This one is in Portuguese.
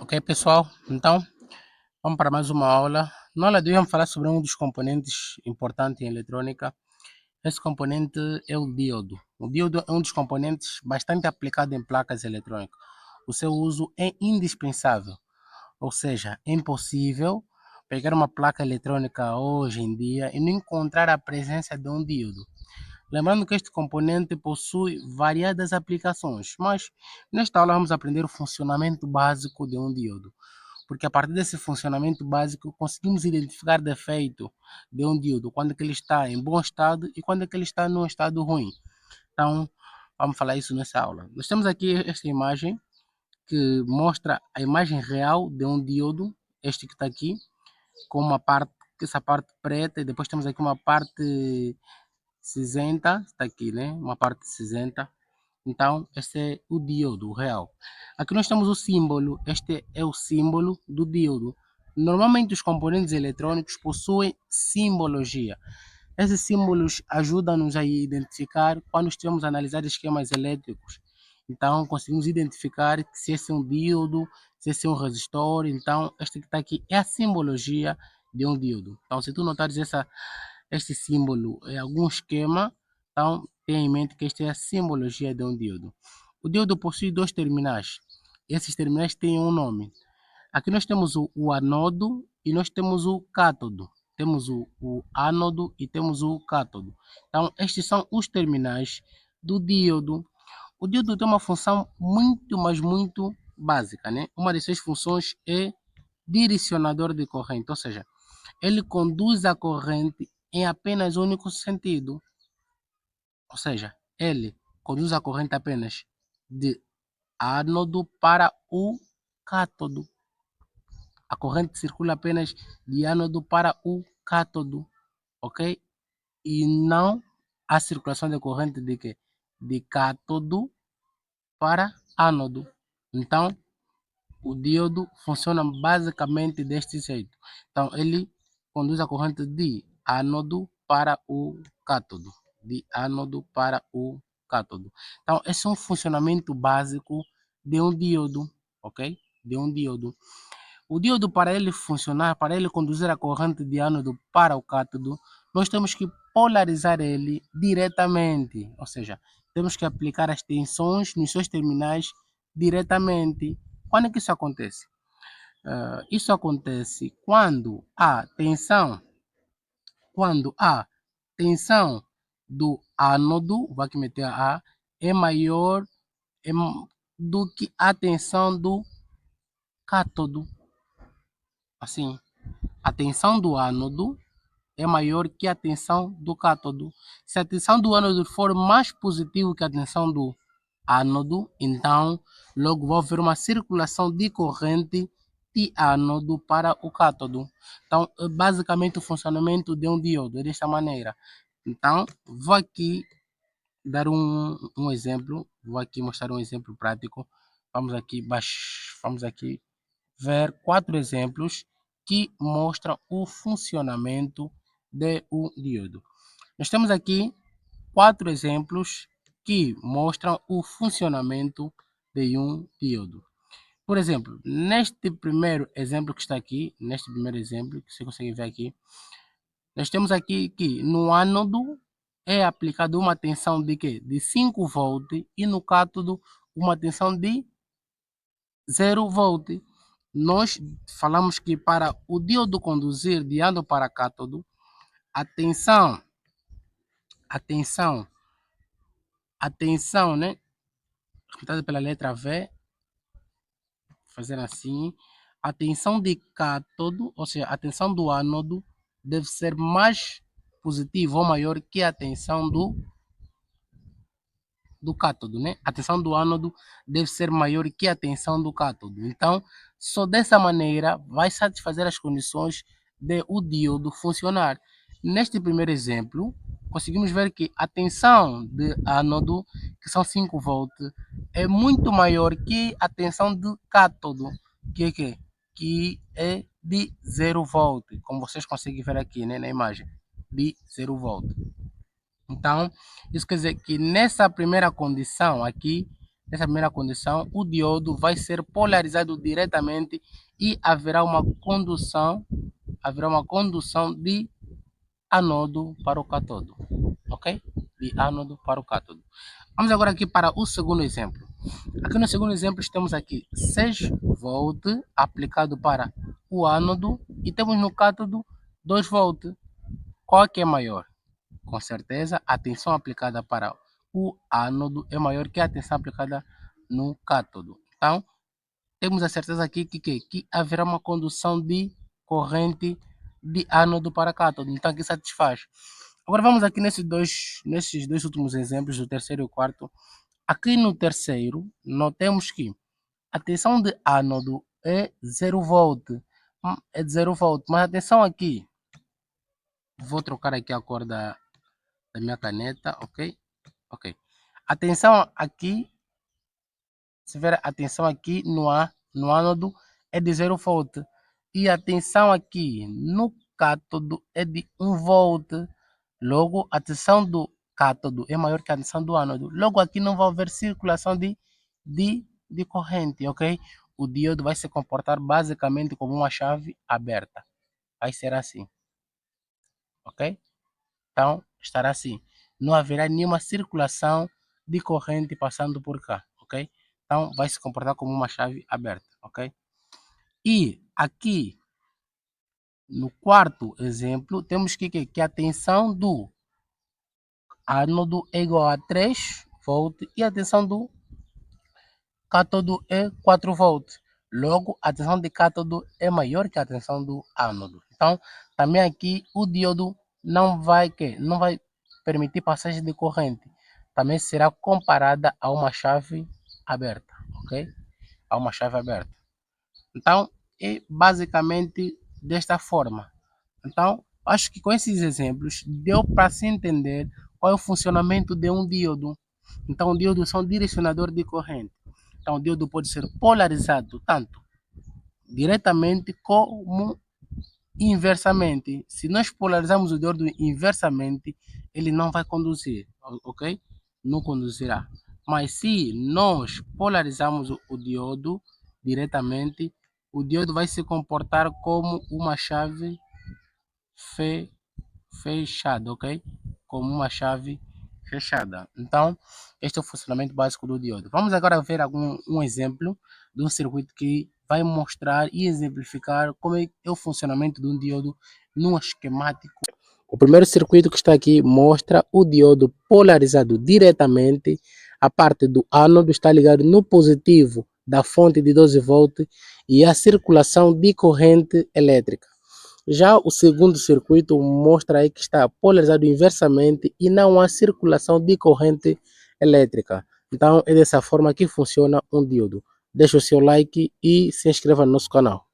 Ok, pessoal? Então, vamos para mais uma aula. Na aula de hoje vamos falar sobre um dos componentes importantes em eletrônica. Esse componente é o diodo. O diodo é um dos componentes bastante aplicado em placas eletrônicas. O seu uso é indispensável, ou seja, é impossível pegar uma placa eletrônica hoje em dia e não encontrar a presença de um diodo. Lembrando que este componente possui variadas aplicações, mas nesta aula vamos aprender o funcionamento básico de um diodo, porque a partir desse funcionamento básico conseguimos identificar defeito de um diodo, quando é que ele está em bom estado e quando é que ele está num estado ruim. Então, vamos falar isso nessa aula. Nós temos aqui esta imagem que mostra a imagem real de um diodo, este que está aqui, com uma parte, essa parte preta, e depois temos aqui uma parte cinzenta, está aqui, né? Uma parte cinzenta. Então, este é o diodo real. Aqui nós temos o símbolo, este é o símbolo do diodo. Normalmente os componentes eletrônicos possuem simbologia. Esses símbolos ajudam-nos a identificar quando estamos a analisar esquemas elétricos. Então, conseguimos identificar se esse é um diodo, se esse é um resistor. Então, este que está aqui é a simbologia de um diodo. Então, se tu notares este símbolo em algum esquema, então tenha em mente que esta é a simbologia de um diodo. O diodo possui dois terminais. Esses terminais têm um nome. Aqui nós temos o anodo e nós temos o cátodo. Temos o ánodo e temos o cátodo. Então, estes são os terminais do diodo. O diodo tem uma função muito, mas muito básica, né? Uma de suas funções é direcionador de corrente, ou seja, ele conduz a corrente em apenas um único sentido, ou seja, ele conduz a corrente apenas de ánodo para o cátodo. A corrente circula apenas de ánodo para o cátodo, ok? E não a circulação de corrente de quê? De cátodo para ánodo. Então, o diodo funciona basicamente deste jeito. Então, ele conduz a corrente de ánodo para o cátodo. De ánodo para o cátodo. Então, esse é um funcionamento básico de um diodo, ok? De um diodo. O diodo, para ele funcionar, para ele conduzir a corrente de ánodo para o cátodo, nós temos que polarizar ele diretamente, ou seja, temos que aplicar as tensões nos seus terminais diretamente. Quando é que isso acontece? Isso acontece quando a tensão do ánodo, vou aqui meter a A, é maior do que a tensão do cátodo. Assim, a tensão do ánodo é maior que a tensão do cátodo. Se a tensão do ánodo for mais positiva que a tensão do ánodo, então logo vai haver uma circulação de corrente de ánodo para o cátodo. Então, é basicamente o funcionamento de um diodo é desta maneira. Então, vou aqui dar um exemplo, vou aqui mostrar um exemplo prático. Vamos aqui ver 4 exemplos que mostram o funcionamento de um diodo. Nós temos aqui 4 exemplos que mostram o funcionamento de um diodo. Por exemplo, neste primeiro exemplo que está aqui, neste primeiro exemplo que você consegue ver aqui, nós temos aqui que no ánodo é aplicada uma tensão de quê? De 5 volts e no cátodo uma tensão de 0 volt. Nós falamos que para o diodo conduzir de ánodo para cátodo, a tensão, né, representada pela letra V, fazer assim, a tensão de cátodo, ou seja, a tensão do ánodo deve ser mais positiva ou maior que a tensão do cátodo, né? A tensão do ánodo deve ser maior que a tensão do cátodo. Então, só dessa maneira vai satisfazer as condições de o diodo funcionar. Neste primeiro exemplo, conseguimos ver que a tensão de ánodo, que são 5 volts, é muito maior que a tensão do cátodo, que é de 0 volt, como vocês conseguem ver aqui, né, na imagem, de 0 volt. Então, isso quer dizer que nessa primeira condição aqui, nessa primeira condição, o diodo vai ser polarizado diretamente e haverá uma condução de anodo para o cátodo, ok? De ánodo para o cátodo. Vamos agora aqui para o segundo exemplo. Aqui no segundo exemplo temos aqui 6 volts aplicado para o ánodo e temos no cátodo 2 volts. Qual que é maior? Com certeza, a tensão aplicada para o ánodo é maior que a tensão aplicada no cátodo. Então, temos a certeza aqui que haverá uma condução de corrente de ánodo para cátodo. Então, aqui satisfaz. Agora, vamos aqui nesses dois últimos exemplos, o terceiro e o quarto. Aqui no terceiro, notemos que a tensão de ánodo é 0 volt. É de 0 volt. Mas atenção aqui. Vou trocar aqui a cor da minha caneta, ok? Ok. Atenção aqui, se ver a tensão aqui no ánodo é de 0 volt. E a tensão aqui no cátodo é de 1 volt. Logo, a tensão do cátodo é maior que a tensão do ánodo. Logo, aqui não vai haver circulação de corrente, ok? O diodo vai se comportar basicamente como uma chave aberta. Vai ser assim, ok? Então, estará assim. Não haverá nenhuma circulação de corrente passando por cá, ok? Então, vai se comportar como uma chave aberta, ok? E aqui, no quarto exemplo, temos que a tensão do ánodo é igual a 3 volts e a tensão do cátodo é 4 volts. Logo, a tensão de cátodo é maior que a tensão do ánodo. Então, também aqui o diodo não vai permitir passagem de corrente. Também será comparada a uma chave aberta, ok? A uma chave aberta. Então, é basicamente desta forma. Então, acho que com esses exemplos deu para se entender qual é o funcionamento de um diodo. Então, diodos são direcionador de corrente. Então, o diodo pode ser polarizado tanto diretamente como inversamente. Se nós polarizarmos o diodo inversamente, ele não vai conduzir, ok? Não conduzirá. Mas se nós polarizarmos o diodo diretamente, o diodo vai se comportar como uma chave fechada, ok? Como uma chave fechada. Então, este é o funcionamento básico do diodo. Vamos agora ver um exemplo de um circuito que vai mostrar e exemplificar como é o funcionamento de um diodo num esquemático. O primeiro circuito que está aqui mostra o diodo polarizado diretamente. A parte do ánodo está ligado no positivo da fonte de 12 volts e a circulação de corrente elétrica. Já o segundo circuito mostra aí que está polarizado inversamente e não há circulação de corrente elétrica. Então é dessa forma que funciona um diodo. Deixe o seu like e se inscreva no nosso canal.